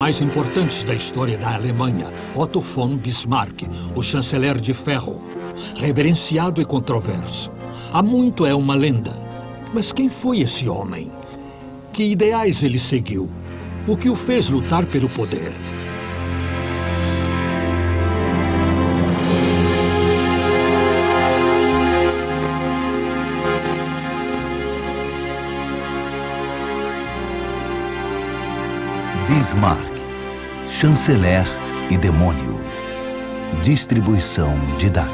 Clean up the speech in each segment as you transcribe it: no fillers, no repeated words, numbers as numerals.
mais importantes da história da Alemanha, Otto von Bismarck, o chanceler de ferro. Reverenciado e controverso. Há muito é uma lenda. Mas quem foi esse homem? Que ideais ele seguiu? O que o fez lutar pelo poder? Bismarck, chanceler e demônio. Distribuição Didac.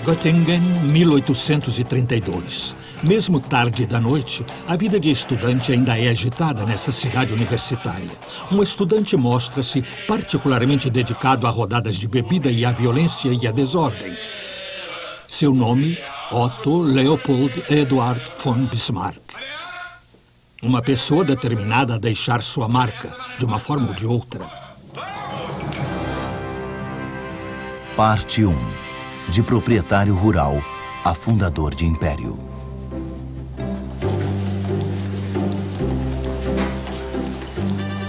Göttingen, 1832. Mesmo tarde da noite, a vida de estudante ainda é agitada nessa cidade universitária. Um estudante mostra-se particularmente dedicado a rodadas de bebida e à violência e à desordem. Seu nome, Otto Leopold Eduard von Bismarck. Uma pessoa determinada a deixar sua marca, de uma forma ou de outra. Parte 1. De proprietário rural a fundador de império.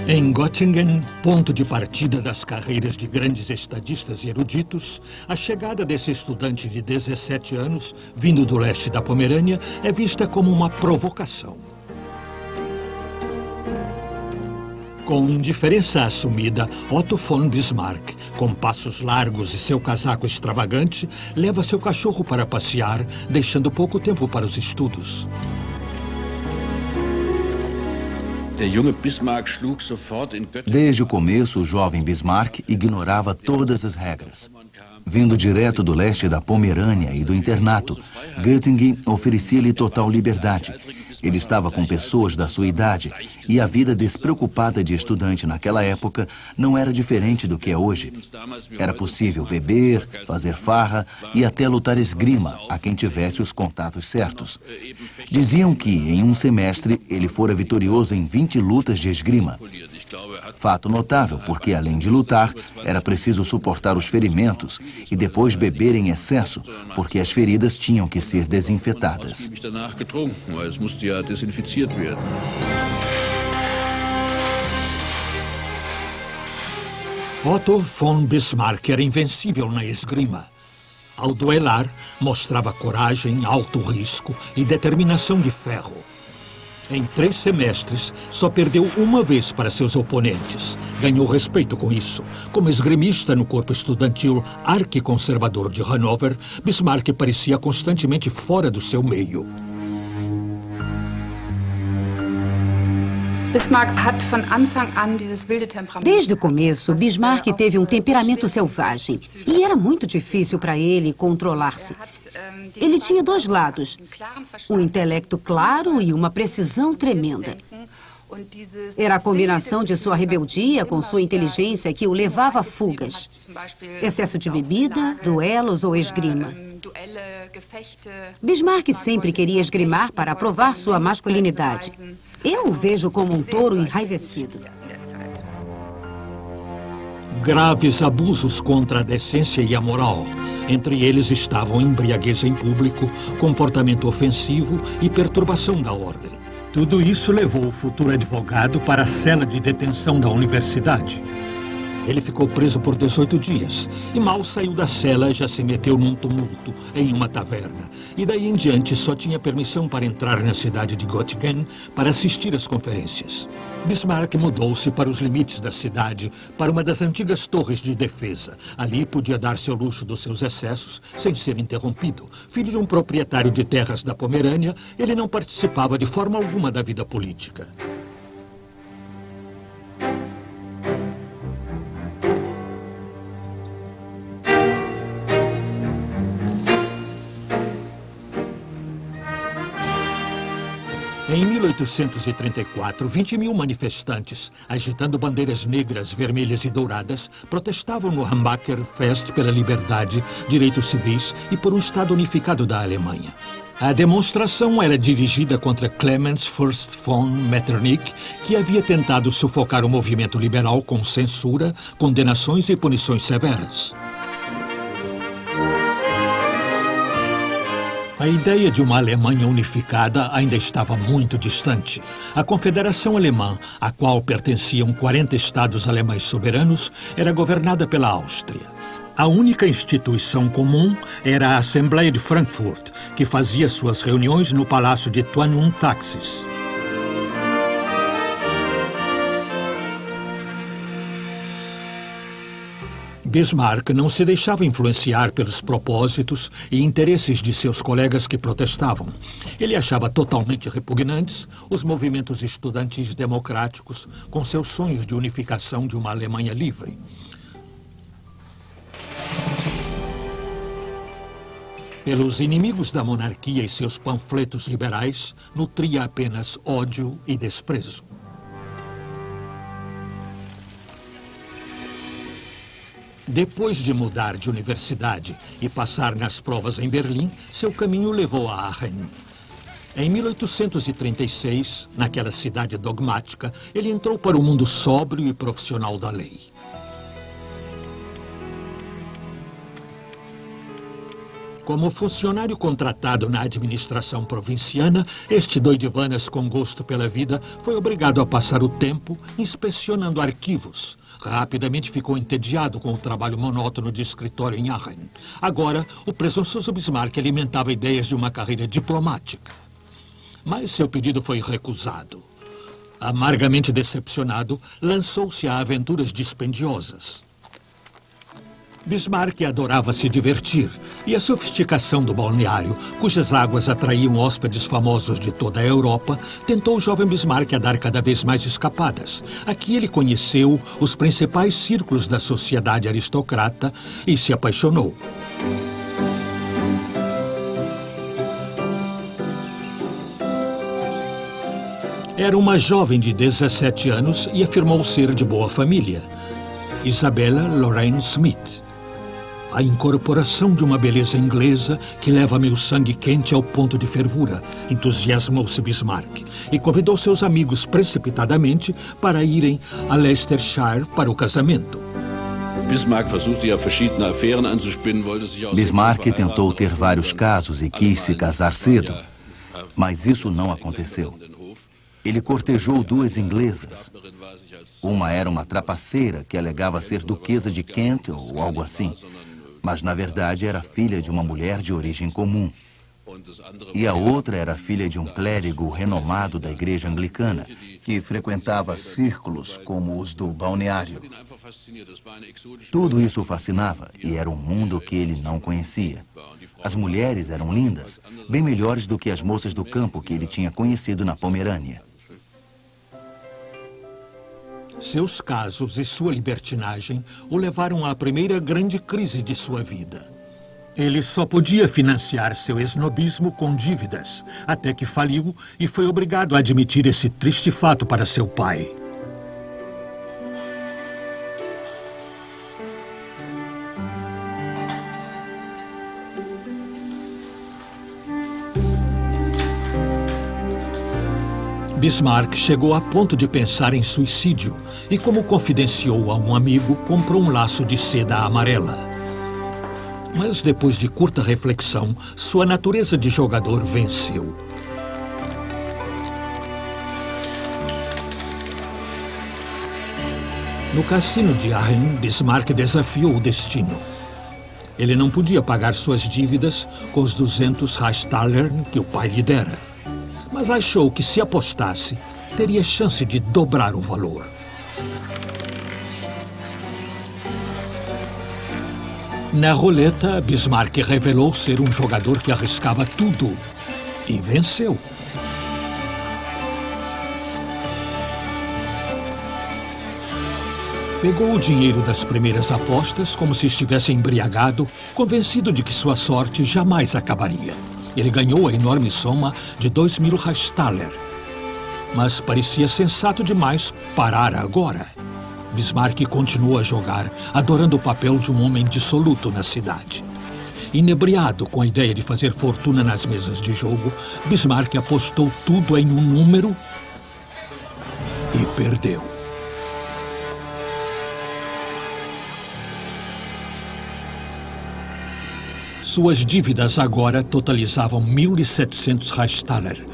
Em Göttingen, ponto de partida das carreiras de grandes estadistas e eruditos, a chegada desse estudante de 17 anos, vindo do leste da Pomerânia, é vista como uma provocação. Com indiferença assumida, Otto von Bismarck, com passos largos e seu casaco extravagante, leva seu cachorro para passear, deixando pouco tempo para os estudos. Desde o começo, o jovem Bismarck ignorava todas as regras. Vindo direto do leste da Pomerânia e do internato, Göttingen oferecia-lhe total liberdade. Ele estava com pessoas da sua idade e a vida despreocupada de estudante naquela época não era diferente do que é hoje. Era possível beber, fazer farra e até lutar esgrima a quem tivesse os contatos certos. Diziam que, em um semestre, ele fora vitorioso em 20 lutas de esgrima. Fato notável, porque além de lutar, era preciso suportar os ferimentos e depois beber em excesso, porque as feridas tinham que ser desinfetadas. Otto von Bismarck era invencível na esgrima. Ao duelar, mostrava coragem, alto risco e determinação de ferro. Em 3 semestres, só perdeu uma vez para seus oponentes. Ganhou respeito com isso. Como esgrimista no corpo estudantil arquiconservador de Hannover, Bismarck parecia constantemente fora do seu meio. Desde o começo, Bismarck teve um temperamento selvagem e era muito difícil para ele controlar-se. Ele tinha 2 lados, um intelecto claro e uma precisão tremenda. Era a combinação de sua rebeldia com sua inteligência que o levava a fugas. Excesso de bebida, duelos ou esgrima. Bismarck sempre queria esgrimar para provar sua masculinidade. Eu o vejo como um touro enraivecido. Graves abusos contra a decência e a moral. Entre eles estavam embriaguez em público, comportamento ofensivo e perturbação da ordem. Tudo isso levou o futuro advogado para a cela de detenção da universidade. Ele ficou preso por 18 dias e mal saiu da cela já se meteu num tumulto em uma taverna. E daí em diante só tinha permissão para entrar na cidade de Göttingen para assistir às conferências. Bismarck mudou-se para os limites da cidade, para uma das antigas torres de defesa. Ali podia dar-se ao luxo dos seus excessos sem ser interrompido. Filho de um proprietário de terras da Pomerânia, ele não participava de forma alguma da vida política. Em 1834, 20.000 manifestantes, agitando bandeiras negras, vermelhas e douradas, protestavam no Hambacher Fest pela liberdade, direitos civis e por um Estado unificado da Alemanha. A demonstração era dirigida contra Clemens Fürst von Metternich, que havia tentado sufocar o movimento liberal com censura, condenações e punições severas. A ideia de uma Alemanha unificada ainda estava muito distante. A Confederação Alemã, à qual pertenciam 40 estados alemães soberanos, era governada pela Áustria. A única instituição comum era a Assembleia de Frankfurt, que fazia suas reuniões no Palácio de Toin und Taxis. Bismarck não se deixava influenciar pelos propósitos e interesses de seus colegas que protestavam. Ele achava totalmente repugnantes os movimentos estudantis democráticos com seus sonhos de unificação de uma Alemanha livre. Pelos inimigos da monarquia e seus panfletos liberais, nutria apenas ódio e desprezo. Depois de mudar de universidade e passar nas provas em Berlim, seu caminho levou a Aachen. Em 1836, naquela cidade dogmática, ele entrou para o mundo sóbrio e profissional da lei. Como funcionário contratado na administração provinciana, este doidivanas com gosto pela vida foi obrigado a passar o tempo inspecionando arquivos. Rapidamente ficou entediado com o trabalho monótono de escritório em Aachen. Agora, o presunçoso Bismarck alimentava ideias de uma carreira diplomática. Mas seu pedido foi recusado. Amargamente decepcionado, lançou-se a aventuras dispendiosas. Bismarck adorava se divertir, e a sofisticação do balneário, cujas águas atraíam hóspedes famosos de toda a Europa, tentou o jovem Bismarck a dar cada vez mais escapadas. Aqui ele conheceu os principais círculos da sociedade aristocrata e se apaixonou. Era uma jovem de 17 anos e afirmou ser de boa família. Isabella Lorraine Smith. A incorporação de uma beleza inglesa que leva meu sangue quente ao ponto de fervura, entusiasmou-se Bismarck e convidou seus amigos precipitadamente para irem a Leicestershire para o casamento. Bismarck tentou ter vários casos e quis se casar cedo, mas isso não aconteceu. Ele cortejou duas inglesas. Uma era uma trapaceira que alegava ser duquesa de Kent ou algo assim, mas na verdade era filha de uma mulher de origem comum. E a outra era filha de um clérigo renomado da igreja anglicana, que frequentava círculos como os do balneário. Tudo isso o fascinava e era um mundo que ele não conhecia. As mulheres eram lindas, bem melhores do que as moças do campo que ele tinha conhecido na Pomerânia. Seus casos e sua libertinagem o levaram à primeira grande crise de sua vida. Ele só podia financiar seu esnobismo com dívidas, até que faliu e foi obrigado a admitir esse triste fato para seu pai. Bismarck chegou a ponto de pensar em suicídio e, como confidenciou a um amigo, comprou um laço de seda amarela. Mas depois de curta reflexão, sua natureza de jogador venceu. No cassino de Aachen, Bismarck desafiou o destino. Ele não podia pagar suas dívidas com os 200 Reichstaler que o pai lhe dera. Mas achou que, se apostasse, teria chance de dobrar o valor. Na roleta, Bismarck revelou ser um jogador que arriscava tudo e venceu. Pegou o dinheiro das primeiras apostas como se estivesse embriagado, convencido de que sua sorte jamais acabaria. Ele ganhou a enorme soma de 2.000 Reichstaler. Mas parecia sensato demais parar agora. Bismarck continuou a jogar, adorando o papel de um homem dissoluto na cidade. Inebriado com a ideia de fazer fortuna nas mesas de jogo, Bismarck apostou tudo em um número e perdeu. Suas dívidas agora totalizavam 1.700 Reichstaler.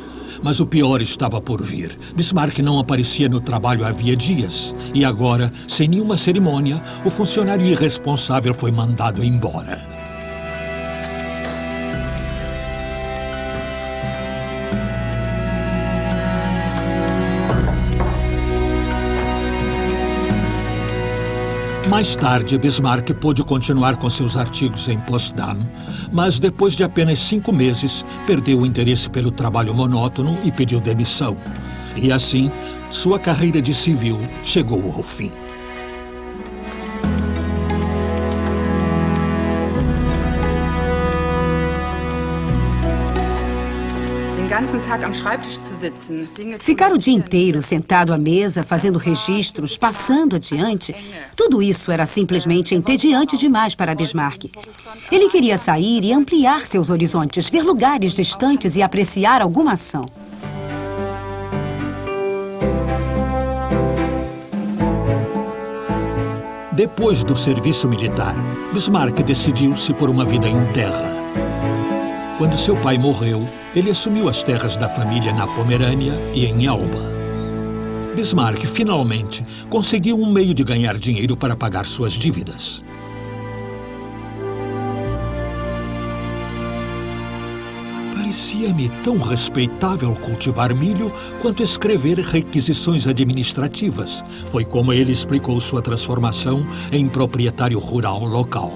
Mas o pior estava por vir. Bismarck não aparecia no trabalho havia dias. E agora, sem nenhuma cerimônia, o funcionário irresponsável foi mandado embora. Mais tarde, Bismarck pôde continuar com seus artigos em Potsdam, mas depois de apenas 5 meses, perdeu o interesse pelo trabalho monótono e pediu demissão. E assim, sua carreira de civil chegou ao fim. Ficar o dia inteiro sentado à mesa, fazendo registros, passando adiante, tudo isso era simplesmente entediante demais para Bismarck. Ele queria sair e ampliar seus horizontes, ver lugares distantes e apreciar alguma ação. Depois do serviço militar, Bismarck decidiu-se por uma vida em terra. Quando seu pai morreu, ele assumiu as terras da família na Pomerânia e em Elba. Bismarck, finalmente, conseguiu um meio de ganhar dinheiro para pagar suas dívidas. Parecia-me tão respeitável cultivar milho quanto escrever requisições administrativas. Foi como ele explicou sua transformação em proprietário rural local.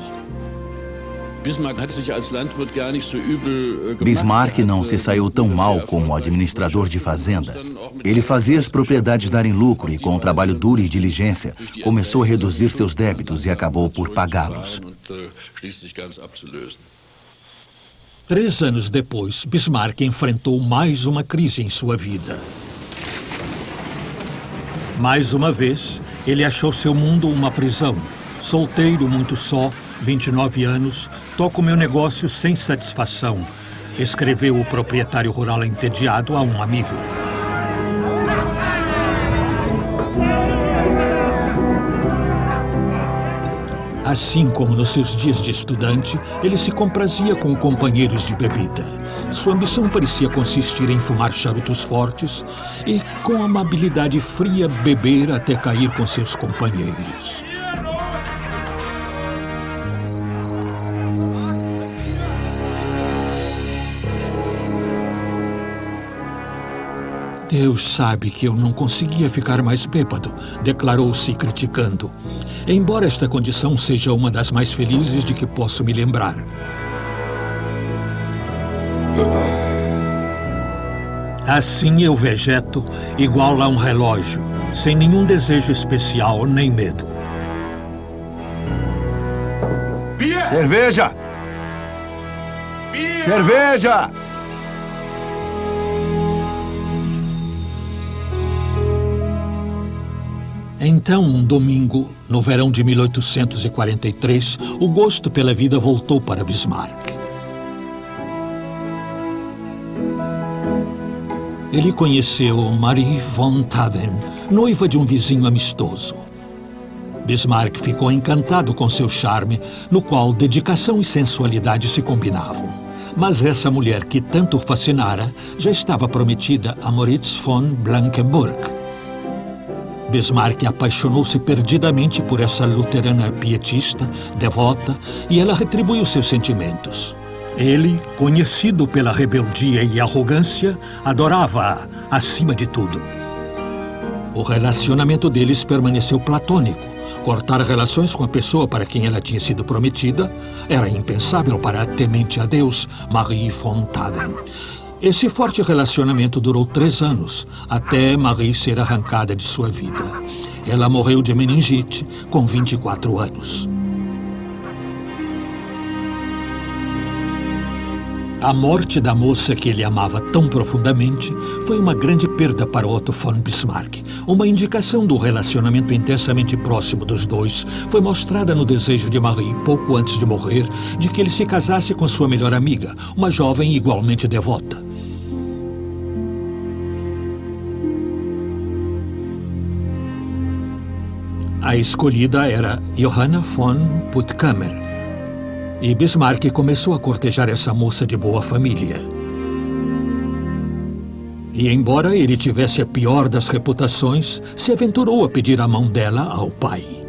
Bismarck não se saiu tão mal como administrador de fazenda. Ele fazia as propriedades darem lucro e, com um trabalho duro e diligência, começou a reduzir seus débitos e acabou por pagá-los. 3 anos depois, Bismarck enfrentou mais uma crise em sua vida. Mais uma vez, ele achou seu mundo uma prisão. Solteiro, muito só, 29 anos, toco meu negócio sem satisfação, escreveu o proprietário rural entediado a um amigo. Assim como nos seus dias de estudante, ele se comprazia com companheiros de bebida. Sua ambição parecia consistir em fumar charutos fortes e, com amabilidade fria, beber até cair com seus companheiros. Deus sabe que eu não conseguia ficar mais bêbado, declarou-se criticando. Embora esta condição seja uma das mais felizes de que posso me lembrar. Assim eu vegeto, igual a um relógio, sem nenhum desejo especial nem medo. Cerveja! Cerveja! Então, um domingo, no verão de 1843, o gosto pela vida voltou para Bismarck. Ele conheceu Marie von Taven, noiva de um vizinho amistoso. Bismarck ficou encantado com seu charme, no qual dedicação e sensualidade se combinavam. Mas essa mulher que tanto fascinara já estava prometida a Moritz von Blankenburg. Bismarck apaixonou-se perdidamente por essa luterana pietista, devota, e ela retribuiu seus sentimentos. Ele, conhecido pela rebeldia e arrogância, adorava-a acima de tudo. O relacionamento deles permaneceu platônico. Cortar relações com a pessoa para quem ela tinha sido prometida era impensável para a temente a Deus, Marie von Taven. Esse forte relacionamento durou 3 anos, até Marie ser arrancada de sua vida. Ela morreu de meningite com 24 anos. A morte da moça que ele amava tão profundamente foi uma grande perda para Otto von Bismarck. Uma indicação do relacionamento intensamente próximo dos dois foi mostrada no desejo de Marie, pouco antes de morrer, de que ele se casasse com sua melhor amiga, uma jovem igualmente devota. A escolhida era Johanna von Puttkamer. E Bismarck começou a cortejar essa moça de boa família. E embora ele tivesse a pior das reputações, se aventurou a pedir a mão dela ao pai.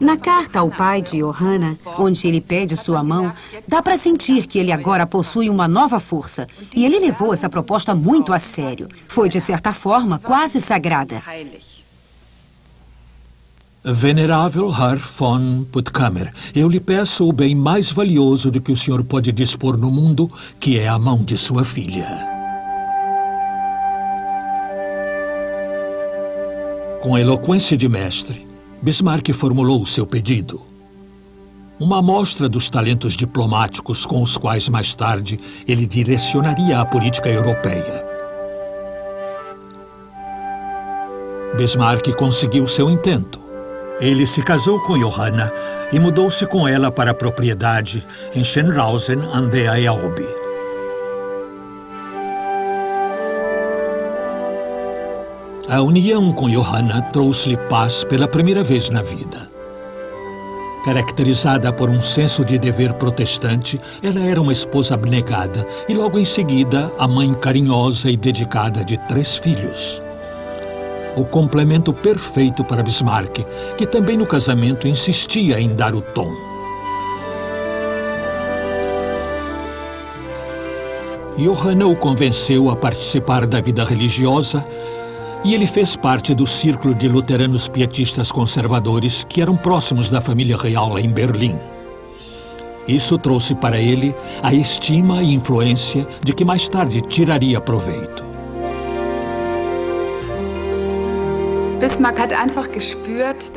Na carta ao pai de Johanna, onde ele pede sua mão, dá para sentir que ele agora possui uma nova força. E ele levou essa proposta muito a sério. Foi, de certa forma, quase sagrada. Venerável Herr von Puttkamer, eu lhe peço o bem mais valioso do que o senhor pode dispor no mundo, que é a mão de sua filha. Com a eloquência de mestre, Bismarck formulou o seu pedido. Uma amostra dos talentos diplomáticos com os quais mais tarde ele direcionaria a política europeia. Bismarck conseguiu seu intento. Ele se casou com Johanna e mudou-se com ela para a propriedade em Schönrausen an der Elbe. A união com Johanna trouxe-lhe paz pela primeira vez na vida. Caracterizada por um senso de dever protestante, ela era uma esposa abnegada e logo em seguida a mãe carinhosa e dedicada de 3 filhos. O complemento perfeito para Bismarck, que também no casamento insistia em dar o tom. Johanna o convenceu a participar da vida religiosa e ele fez parte do círculo de luteranos pietistas conservadores que eram próximos da família real em Berlim. Isso trouxe para ele a estima e influência de que mais tarde tiraria proveito.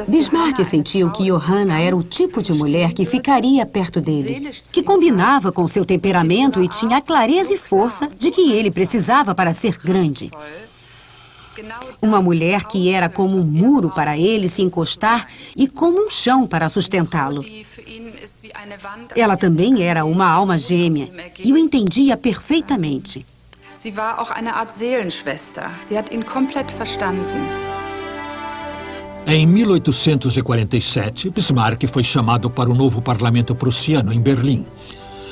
Bismarck sentiu que Johanna era o tipo de mulher que ficaria perto dele, que combinava com seu temperamento e tinha a clareza e força de que ele precisava para ser grande. Uma mulher que era como um muro para ele se encostar e como um chão para sustentá-lo. Ela também era uma alma gêmea e o entendia perfeitamente. Sie war auch eine Art Seelenschwester. Sie hat ihn komplett verstanden. Em 1847, Bismarck foi chamado para o novo parlamento prussiano em Berlim.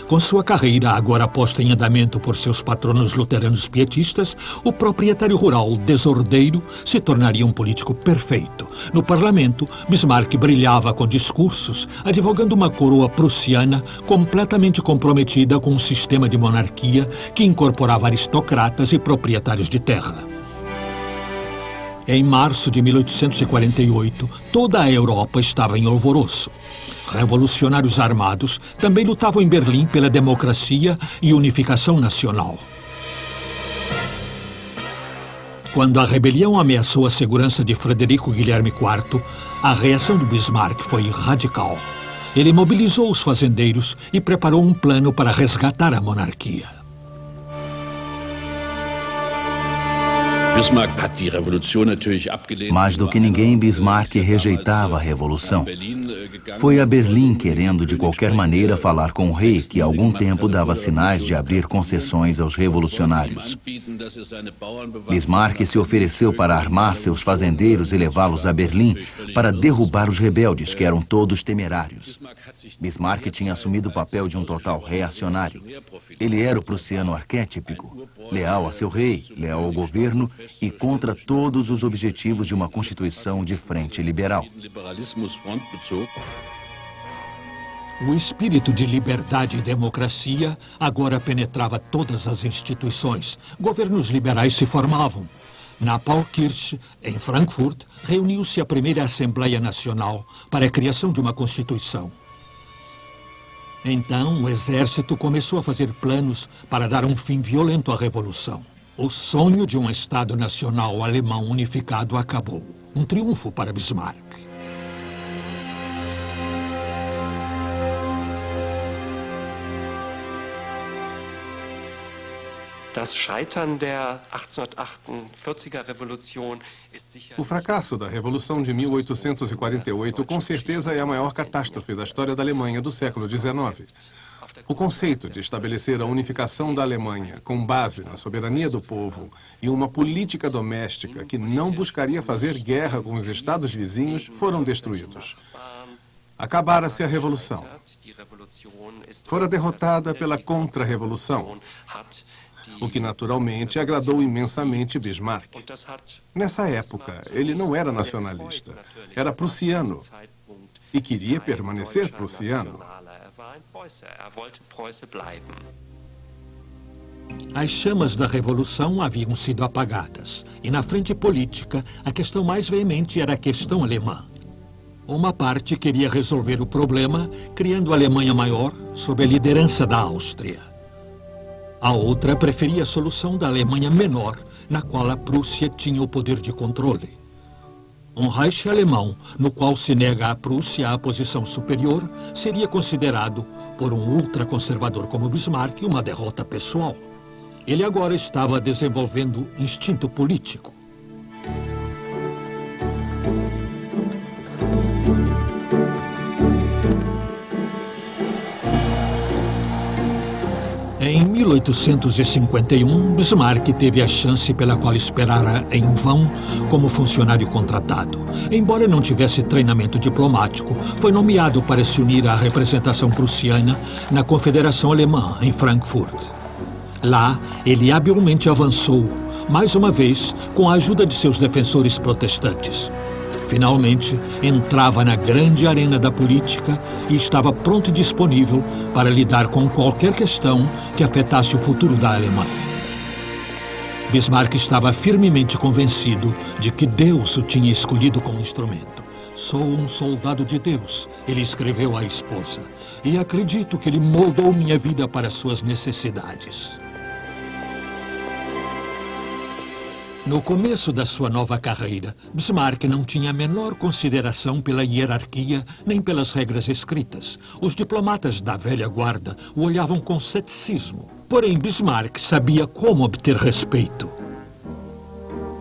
Com sua carreira agora posta em andamento por seus patronos luteranos pietistas, o proprietário rural desordeiro se tornaria um político perfeito. No parlamento, Bismarck brilhava com discursos, advogando uma coroa prussiana completamente comprometida com um sistema de monarquia que incorporava aristocratas e proprietários de terra. Em março de 1848, toda a Europa estava em alvoroço. Revolucionários armados também lutavam em Berlim pela democracia e unificação nacional. Quando a rebelião ameaçou a segurança de Frederico Guilherme IV, a reação de Bismarck foi radical. Ele mobilizou os fazendeiros e preparou um plano para resgatar a monarquia. Mais do que ninguém, Bismarck rejeitava a revolução. Foi a Berlim querendo de qualquer maneira falar com o rei, que há algum tempo dava sinais de abrir concessões aos revolucionários. Bismarck se ofereceu para armar seus fazendeiros e levá-los a Berlim para derrubar os rebeldes, que eram todos temerários. Bismarck tinha assumido o papel de um total reacionário. Ele era o prussiano arquétipico, leal a seu rei, leal ao governo e contra todos os objetivos de uma constituição de frente liberal. O espírito de liberdade e democracia agora penetrava todas as instituições. Governos liberais se formavam. Na Paulskirche, em Frankfurt, reuniu-se a primeira Assembleia Nacional para a criação de uma Constituição. Então, o exército começou a fazer planos para dar um fim violento à Revolução. O sonho de um Estado Nacional alemão unificado acabou. Um triunfo para Bismarck. O fracasso da Revolução de 1848 com certeza é a maior catástrofe da história da Alemanha do século XIX. O conceito de estabelecer a unificação da Alemanha com base na soberania do povo e uma política doméstica que não buscaria fazer guerra com os estados vizinhos foram destruídos. Acabara-se a Revolução. Fora derrotada pela Contra-Revolução, o que naturalmente agradou imensamente Bismarck. Nessa época, ele não era nacionalista, era prussiano e queria permanecer prussiano. As chamas da Revolução haviam sido apagadas, e na frente política, a questão mais veemente era a questão alemã. Uma parte queria resolver o problema, criando a Alemanha maior sob a liderança da Áustria. A outra preferia a solução da Alemanha menor, na qual a Prússia tinha o poder de controle. Um Reich alemão, no qual se nega à Prússia a posição superior, seria considerado, por um ultraconservador como Bismarck, uma derrota pessoal. Ele agora estava desenvolvendo instinto político. Em 1851, Bismarck teve a chance pela qual esperara em vão como funcionário contratado. Embora não tivesse treinamento diplomático, foi nomeado para se unir à representação prussiana na Confederação Alemã, em Frankfurt. Lá, ele habilmente avançou, mais uma vez, com a ajuda de seus defensores protestantes. Finalmente, entrava na grande arena da política e estava pronto e disponível para lidar com qualquer questão que afetasse o futuro da Alemanha. Bismarck estava firmemente convencido de que Deus o tinha escolhido como instrumento. "Sou um soldado de Deus", ele escreveu à esposa, "e acredito que ele moldou minha vida para suas necessidades." No começo da sua nova carreira, Bismarck não tinha a menor consideração pela hierarquia nem pelas regras escritas. Os diplomatas da velha guarda o olhavam com ceticismo. Porém, Bismarck sabia como obter respeito.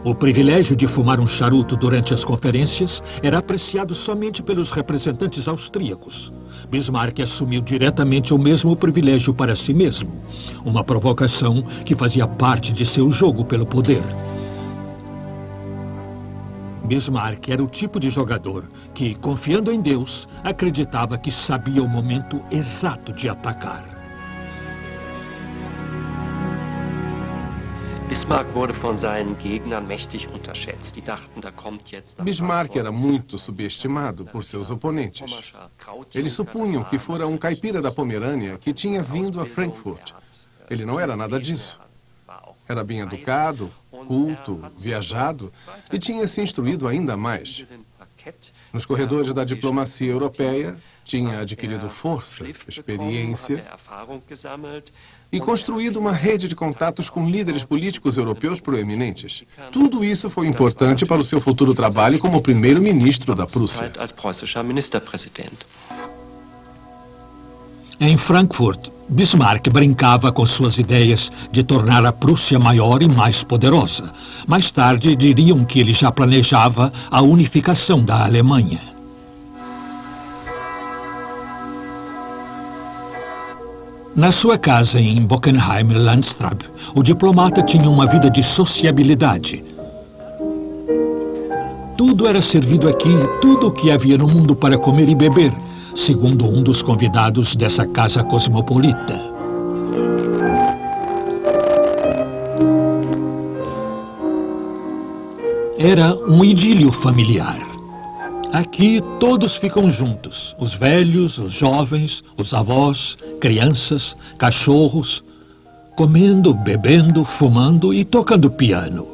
O privilégio de fumar um charuto durante as conferências era apreciado somente pelos representantes austríacos. Bismarck assumiu diretamente o mesmo privilégio para si mesmo, uma provocação que fazia parte de seu jogo pelo poder. Bismarck era o tipo de jogador que, confiando em Deus, acreditava que sabia o momento exato de atacar. Bismarck wurde von seinen Gegnern mächtig unterschätzt. Die dachten, da kommt jetzt... Bismarck era muito subestimado por seus oponentes. Eles supunham que fora um caipira da Pomerânia que tinha vindo a Frankfurt. Ele não era nada disso. Era bem educado, culto, viajado e tinha se instruído ainda mais. Nos corredores da diplomacia europeia, tinha adquirido força, experiência e construído uma rede de contatos com líderes políticos europeus proeminentes. Tudo isso foi importante para o seu futuro trabalho como primeiro-ministro da Prússia. Em Frankfurt, Bismarck brincava com suas ideias de tornar a Prússia maior e mais poderosa. Mais tarde, diriam que ele já planejava a unificação da Alemanha. Na sua casa em Bockenheim-Landstraße, o diplomata tinha uma vida de sociabilidade. Tudo era servido aqui, tudo o que havia no mundo para comer e beber, segundo um dos convidados dessa casa cosmopolita. Era um idílio familiar. Aqui todos ficam juntos, os velhos, os jovens, os avós, crianças, cachorros, comendo, bebendo, fumando e tocando piano.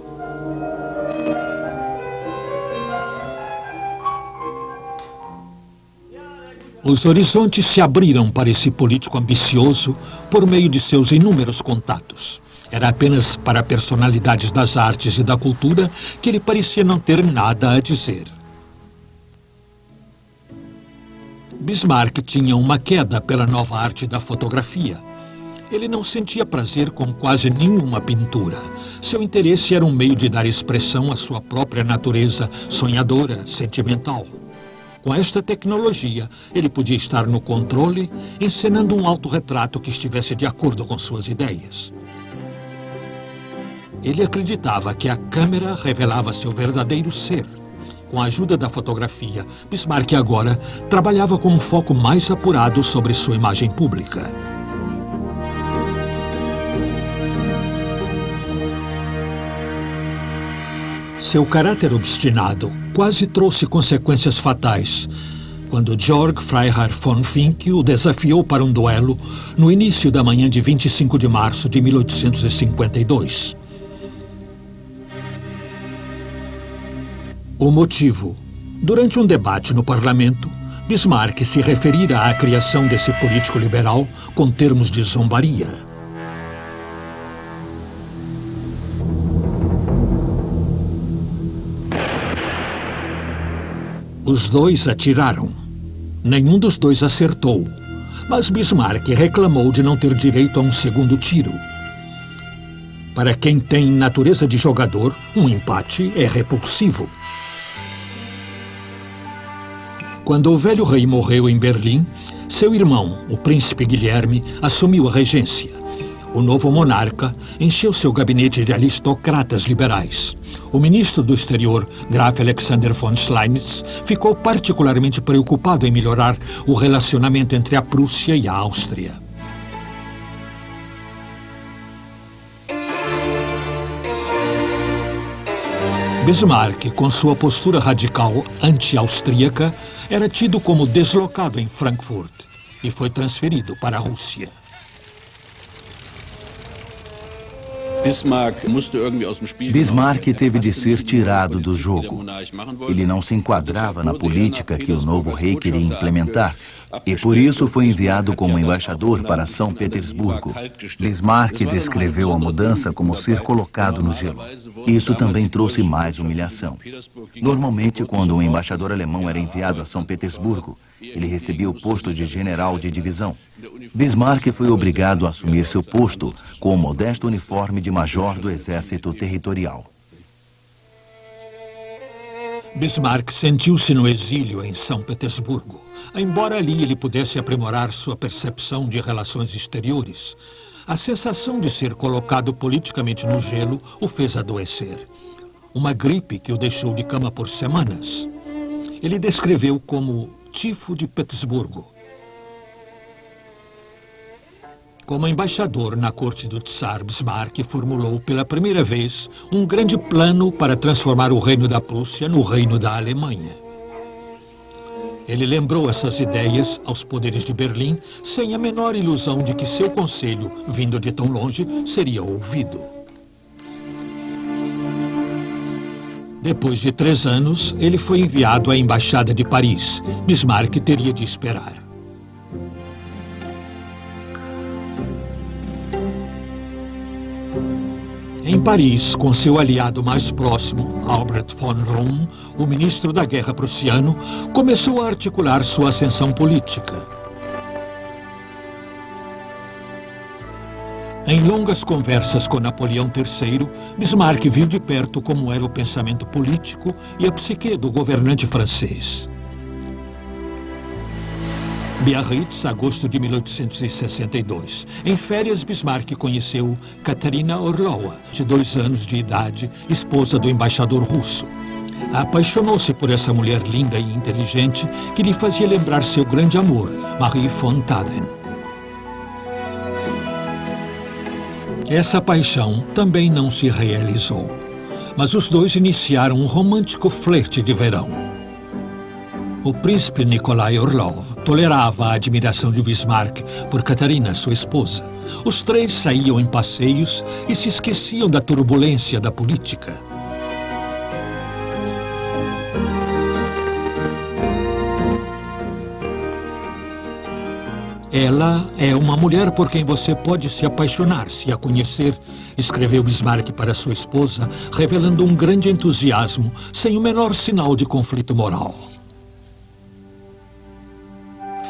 Os horizontes se abriram para esse político ambicioso por meio de seus inúmeros contatos. Era apenas para personalidades das artes e da cultura que ele parecia não ter nada a dizer. Bismarck tinha uma queda pela nova arte da fotografia. Ele não sentia prazer com quase nenhuma pintura. Seu interesse era um meio de dar expressão à sua própria natureza sonhadora, sentimental. Com esta tecnologia, ele podia estar no controle, encenando um autorretrato que estivesse de acordo com suas ideias. Ele acreditava que a câmera revelava seu verdadeiro ser. Com a ajuda da fotografia, Bismarck agora trabalhava com um foco mais apurado sobre sua imagem pública. Seu caráter obstinado quase trouxe consequências fatais quando Georg Freiherr von Fink o desafiou para um duelo no início da manhã de 25 de março de 1852. O motivo: durante um debate no parlamento, Bismarck se referira à criação desse político liberal com termos de zombaria. Os dois atiraram. Nenhum dos dois acertou, mas Bismarck reclamou de não ter direito a um segundo tiro. Para quem tem natureza de jogador, um empate é repulsivo. Quando o velho rei morreu em Berlim, seu irmão, o príncipe Guilherme, assumiu a regência. O novo monarca encheu seu gabinete de aristocratas liberais. O ministro do exterior, Graf Alexander von Schleinitz, ficou particularmente preocupado em melhorar o relacionamento entre a Prússia e a Áustria. Bismarck, com sua postura radical anti-austríaca, era tido como deslocado em Frankfurt e foi transferido para a Rússia. Bismarck teve de ser tirado do jogo. Ele não se enquadrava na política que o novo rei queria implementar e por isso foi enviado como embaixador para São Petersburgo. Bismarck descreveu a mudança como ser colocado no gelo. Isso também trouxe mais humilhação. Normalmente, quando um embaixador alemão era enviado a São Petersburgo, ele recebia o posto de general de divisão. Bismarck foi obrigado a assumir seu posto com o modesto uniforme de major do exército territorial. Bismarck sentiu-se no exílio em São Petersburgo. Embora ali ele pudesse aprimorar sua percepção de relações exteriores, a sensação de ser colocado politicamente no gelo o fez adoecer. Uma gripe que o deixou de cama por semanas. Ele descreveu como tifo de Petersburgo. Como embaixador na corte do Tsar, Bismarck formulou pela primeira vez um grande plano para transformar o reino da Prússia no reino da Alemanha. Ele lembrou essas ideias aos poderes de Berlim sem a menor ilusão de que seu conselho, vindo de tão longe, seria ouvido. Depois de 3 anos, ele foi enviado à Embaixada de Paris. Bismarck teria de esperar. Em Paris, com seu aliado mais próximo, Albert von Rohm, o ministro da Guerra prussiano, começou a articular sua ascensão política. Em longas conversas com Napoleão III, Bismarck viu de perto como era o pensamento político e a psique do governante francês. Biarritz, agosto de 1862. Em férias, Bismarck conheceu Katerina Orlova, de 2 anos de idade, esposa do embaixador russo. Apaixonou-se por essa mulher linda e inteligente que lhe fazia lembrar seu grande amor, Marie von Taden. Essa paixão também não se realizou, mas os dois iniciaram um romântico flerte de verão. O príncipe Nikolai Orlov tolerava a admiração de Bismarck por Katarina, sua esposa. Os 3 saíam em passeios e se esqueciam da turbulência da política. Ela é uma mulher por quem você pode se apaixonar, se a conhecer, escreveu Bismarck para sua esposa, revelando um grande entusiasmo, sem o menor sinal de conflito moral.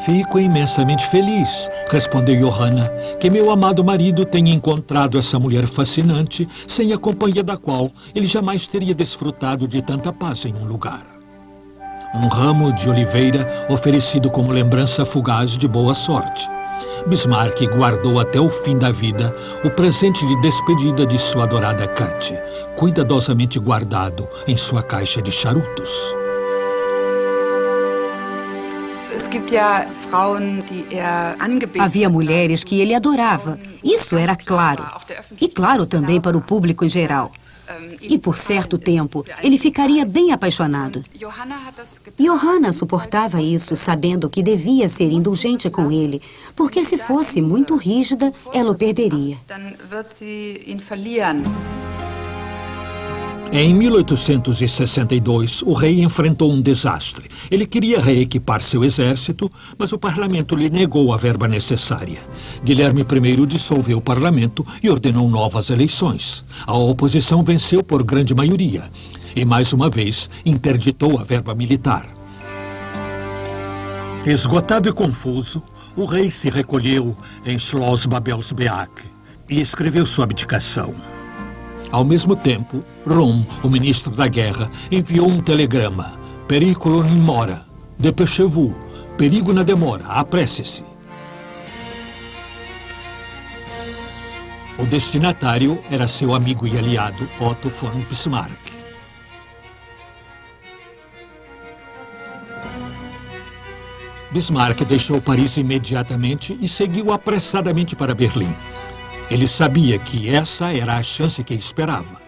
Fico imensamente feliz, respondeu Johanna, que meu amado marido tenha encontrado essa mulher fascinante, sem a companhia da qual ele jamais teria desfrutado de tanta paz em um lugar. um ramo de oliveira oferecido como lembrança fugaz de boa sorte. Bismarck guardou até o fim da vida o presente de despedida de sua adorada Katie, cuidadosamente guardado em sua caixa de charutos. Havia mulheres que ele adorava. Isso era claro. E claro também para o público em geral. E por certo tempo, ele ficaria bem apaixonado. Johanna suportava isso, sabendo que devia ser indulgente com ele, porque se fosse muito rígida, ela o perderia. Em 1862, o rei enfrentou um desastre. Ele queria reequipar seu exército, mas o parlamento lhe negou a verba necessária. Guilherme I dissolveu o parlamento e ordenou novas eleições. A oposição venceu por grande maioria e, mais uma vez, interditou a verba militar. Esgotado e confuso, o rei se recolheu em Schloss Babelsberg e escreveu sua abdicação. Ao mesmo tempo, Rom, o ministro da guerra, enviou um telegrama. Periculo in mora. Dépêchez-vous. Perigo na demora. Apresse-se. O destinatário era seu amigo e aliado Otto von Bismarck. Bismarck deixou Paris imediatamente e seguiu apressadamente para Berlim. Ele sabia que essa era a chance que esperava.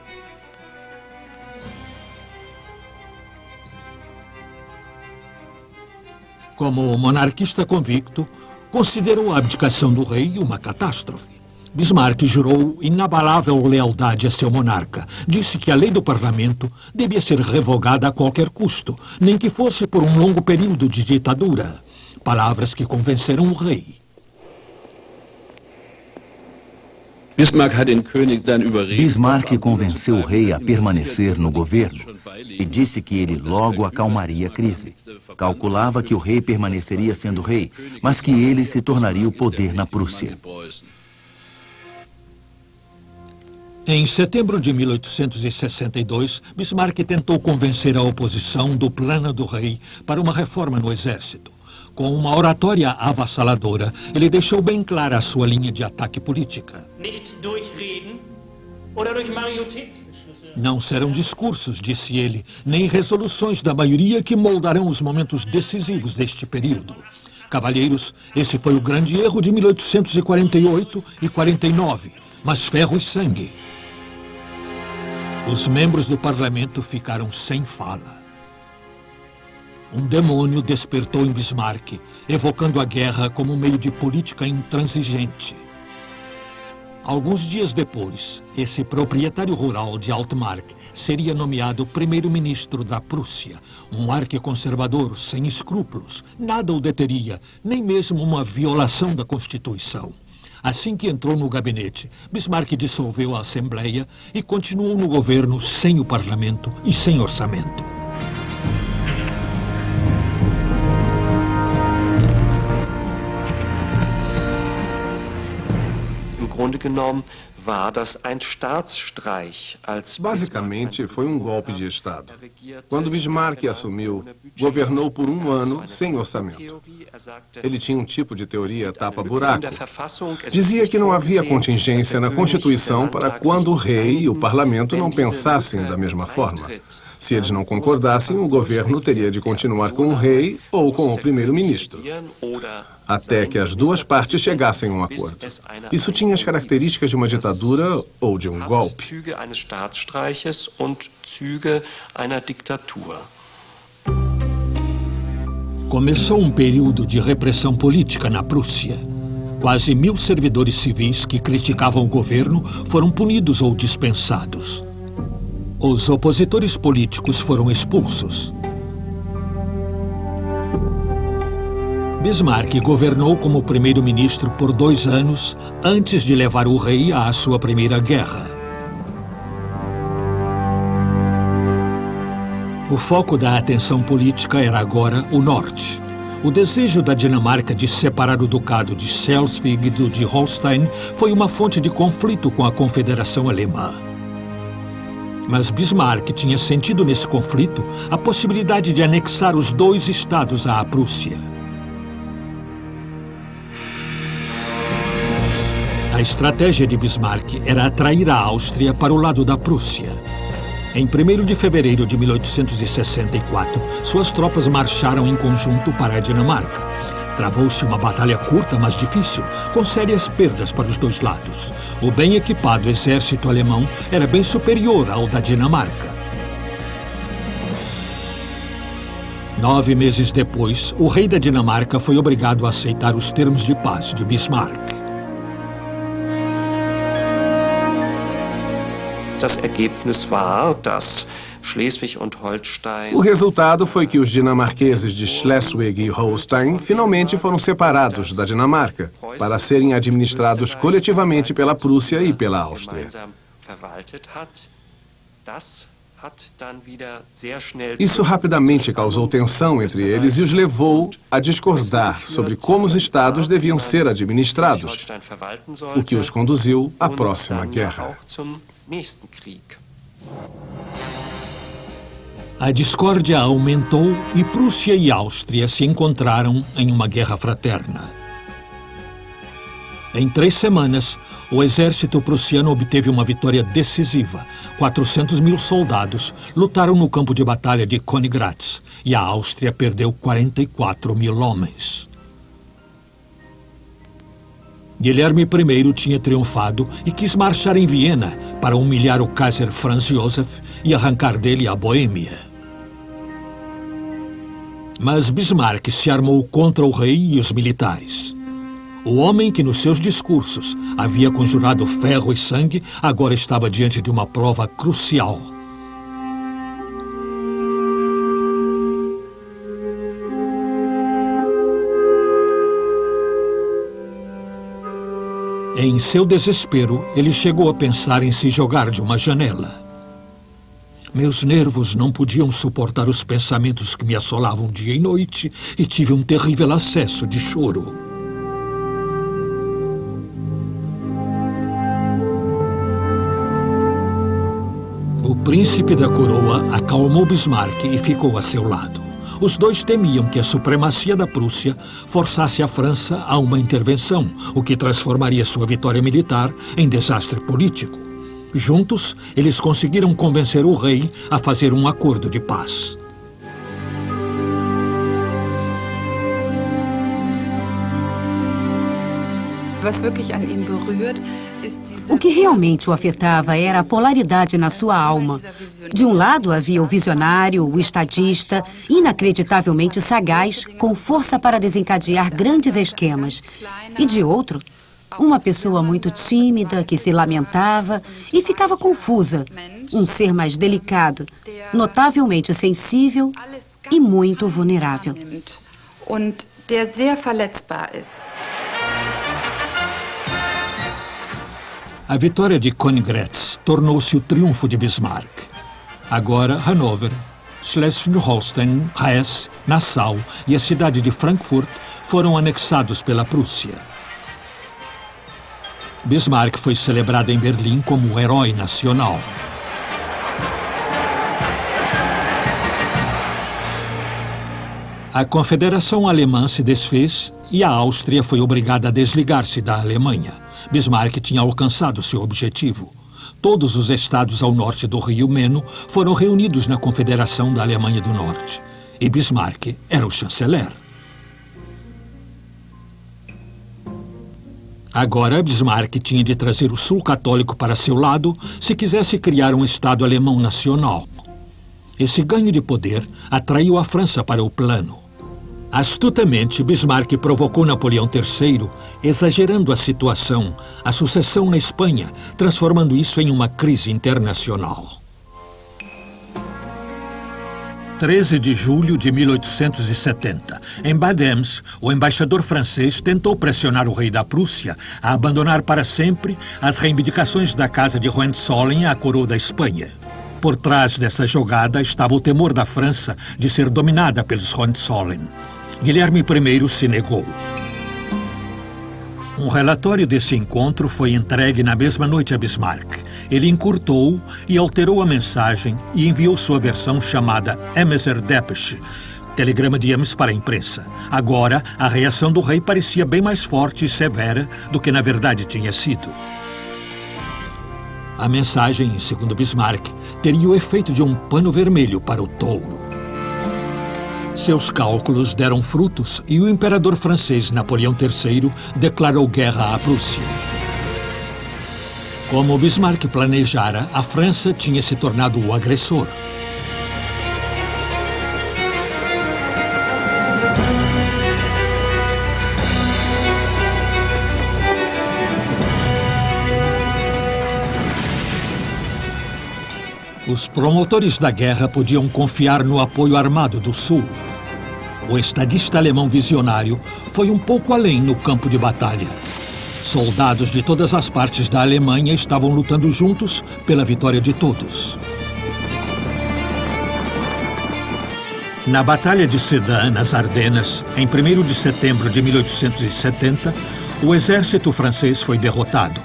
Como monarquista convicto, considerou a abdicação do rei uma catástrofe. Bismarck jurou inabalável lealdade a seu monarca. Disse que a lei do parlamento devia ser revogada a qualquer custo, nem que fosse por um longo período de ditadura. Palavras que convenceram o rei. Bismarck convenceu o rei a permanecer no governo e disse que ele logo acalmaria a crise. Calculava que o rei permaneceria sendo rei, mas que ele se tornaria o poder na Prússia. Em setembro de 1862, Bismarck tentou convencer a oposição do plano do rei para uma reforma no exército. Com uma oratória avassaladora, ele deixou bem clara a sua linha de ataque política. Não serão discursos, disse ele, nem resoluções da maioria que moldarão os momentos decisivos deste período. Cavalheiros, esse foi o grande erro de 1848 e 49, mas ferro e sangue. Os membros do parlamento ficaram sem fala. Um demônio despertou em Bismarck, evocando a guerra como meio de política intransigente. Alguns dias depois, esse proprietário rural de Altmark seria nomeado primeiro-ministro da Prússia, um arquiconservador sem escrúpulos. Nada o deteria, nem mesmo uma violação da Constituição. Assim que entrou no gabinete, Bismarck dissolveu a Assembleia e continuou no governo sem o parlamento e sem orçamento. Basicamente, foi um golpe de Estado. Quando Bismarck assumiu, governou por um ano sem orçamento. Ele tinha um tipo de teoria tapa-buraco. Dizia que não havia contingência na Constituição para quando o rei e o parlamento não pensassem da mesma forma. Se eles não concordassem, o governo teria de continuar com o rei ou com o primeiro-ministro, até que as duas partes chegassem a um acordo. Isso tinha as características de uma ditadura ou de um golpe. Começou um período de repressão política na Prússia. Quase 1000 servidores civis que criticavam o governo foram punidos ou dispensados. Os opositores políticos foram expulsos. Bismarck governou como primeiro-ministro por 2 anos antes de levar o rei à sua primeira guerra. O foco da atenção política era agora o norte. O desejo da Dinamarca de separar o ducado de Schleswig do de Holstein foi uma fonte de conflito com a Confederação Alemã. Mas Bismarck tinha sentido nesse conflito a possibilidade de anexar os dois estados à Prússia. A estratégia de Bismarck era atrair a Áustria para o lado da Prússia. Em 1º de fevereiro de 1864, suas tropas marcharam em conjunto para a Dinamarca. Travou-se uma batalha curta, mas difícil, com sérias perdas para os dois lados. O bem equipado exército alemão era bem superior ao da Dinamarca. 9 meses depois, o rei da Dinamarca foi obrigado a aceitar os termos de paz de Bismarck. Das Ergebnis war, dass Schleswig und Holstein... O resultado foi que os dinamarqueses de Schleswig e Holstein finalmente foram separados da Dinamarca para serem administrados coletivamente pela Prússia e pela Áustria. Isso rapidamente causou tensão entre eles e os levou a discordar sobre como os estados deviam ser administrados, o que os conduziu à próxima guerra. A discórdia aumentou e Prússia e Áustria se encontraram em uma guerra fraterna. Em 3 semanas, o exército prussiano obteve uma vitória decisiva. 400.000 soldados lutaram no campo de batalha de Königgrätz e a Áustria perdeu 44.000 homens. Guilherme I tinha triunfado e quis marchar em Viena para humilhar o Kaiser Franz Joseph e arrancar dele a Boêmia. Mas Bismarck se armou contra o rei e os militares. O homem que nos seus discursos havia conjurado ferro e sangue agora estava diante de uma prova crucial. Em seu desespero, ele chegou a pensar em se jogar de uma janela. Meus nervos não podiam suportar os pensamentos que me assolavam dia e noite e tive um terrível acesso de choro. O príncipe da coroa acalmou Bismarck e ficou a seu lado. Os dois temiam que a supremacia da Prússia forçasse a França a uma intervenção, o que transformaria sua vitória militar em desastre político. Juntos, eles conseguiram convencer o rei a fazer um acordo de paz. O que realmente o afetava era a polaridade na sua alma. De um lado havia o visionário, o estadista, inacreditavelmente sagaz, com força para desencadear grandes esquemas. E de outro, uma pessoa muito tímida, que se lamentava e ficava confusa. Um ser mais delicado, notavelmente sensível e muito vulnerável. A vitória de Königgrätz tornou-se o triunfo de Bismarck. Agora, Hannover, Schleswig-Holstein, Hesse, Nassau e a cidade de Frankfurt foram anexados pela Prússia. Bismarck foi celebrado em Berlim como um herói nacional. A Confederação Alemã se desfez e a Áustria foi obrigada a desligar-se da Alemanha. Bismarck tinha alcançado seu objetivo. Todos os estados ao norte do rio Meno foram reunidos na Confederação da Alemanha do Norte. E Bismarck era o chanceler. Agora, Bismarck tinha de trazer o sul católico para seu lado se quisesse criar um Estado alemão nacional. Esse ganho de poder atraiu a França para o plano. Astutamente, Bismarck provocou Napoleão III, exagerando a situação, a sucessão na Espanha, transformando isso em uma crise internacional. 13 de julho de 1870. Em Bad Ems, o embaixador francês tentou pressionar o rei da Prússia a abandonar para sempre as reivindicações da Casa de Hohenzollern à coroa da Espanha. Por trás dessa jogada estava o temor da França de ser dominada pelos Hohenzollern. Guilherme I se negou. Um relatório desse encontro foi entregue na mesma noite a Bismarck. Ele encurtou e alterou a mensagem e enviou sua versão chamada Emeser Depesche, telegrama de Ems para a imprensa. Agora, a reação do rei parecia bem mais forte e severa do que na verdade tinha sido. A mensagem, segundo Bismarck, teria o efeito de um pano vermelho para o touro. Seus cálculos deram frutos e o imperador francês Napoleão III declarou guerra à Prússia. Como Bismarck planejara, a França tinha se tornado o agressor. Os promotores da guerra podiam confiar no apoio armado do Sul. O estadista alemão visionário foi um pouco além no campo de batalha. Soldados de todas as partes da Alemanha estavam lutando juntos pela vitória de todos. Na Batalha de Sedan, nas Ardenas, em 1º de setembro de 1870, o exército francês foi derrotado.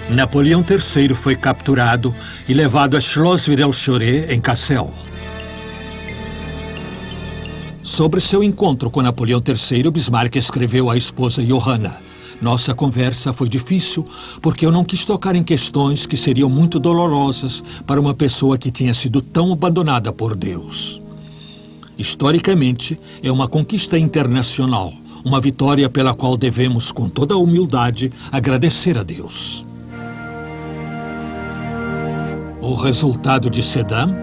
Napoleão III foi capturado e levado a Schloss-Virel-Chauret, em Cassel. Sobre seu encontro com Napoleão III, Bismarck escreveu à esposa Johanna: "Nossa conversa foi difícil porque eu não quis tocar em questões que seriam muito dolorosas para uma pessoa que tinha sido tão abandonada por Deus." Historicamente, é uma conquista internacional, uma vitória pela qual devemos, com toda a humildade, agradecer a Deus. O resultado de Sedan?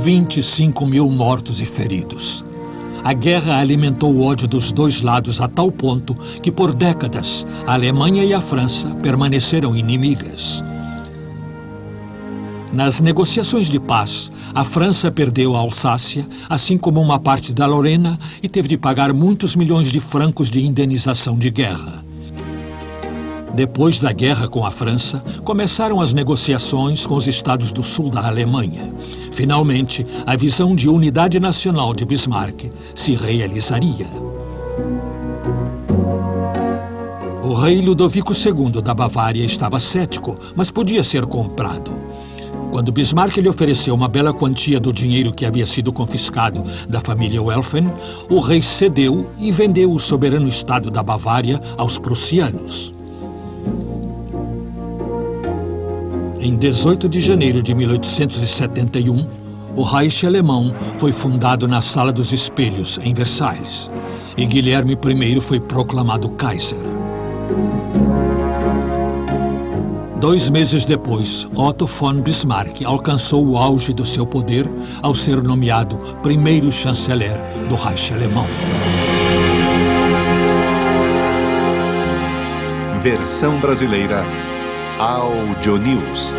25 mil mortos e feridos. A guerra alimentou o ódio dos dois lados a tal ponto que, por décadas, a Alemanha e a França permaneceram inimigas. Nas negociações de paz, a França perdeu a Alsácia, assim como uma parte da Lorena, e teve de pagar muitos milhões de francos de indenização de guerra. Depois da guerra com a França, começaram as negociações com os estados do sul da Alemanha. Finalmente, a visão de unidade nacional de Bismarck se realizaria. O rei Ludovico II da Bavária estava cético, mas podia ser comprado. Quando Bismarck lhe ofereceu uma bela quantia do dinheiro que havia sido confiscado da família Welfen, o rei cedeu e vendeu o soberano estado da Bavária aos prussianos. Em 18 de janeiro de 1871, o Reich alemão foi fundado na Sala dos Espelhos, em Versalhes, e Guilherme I foi proclamado Kaiser. 2 meses depois, Otto von Bismarck alcançou o auge do seu poder ao ser nomeado primeiro chanceler do Reich alemão. Versão brasileira Audio News.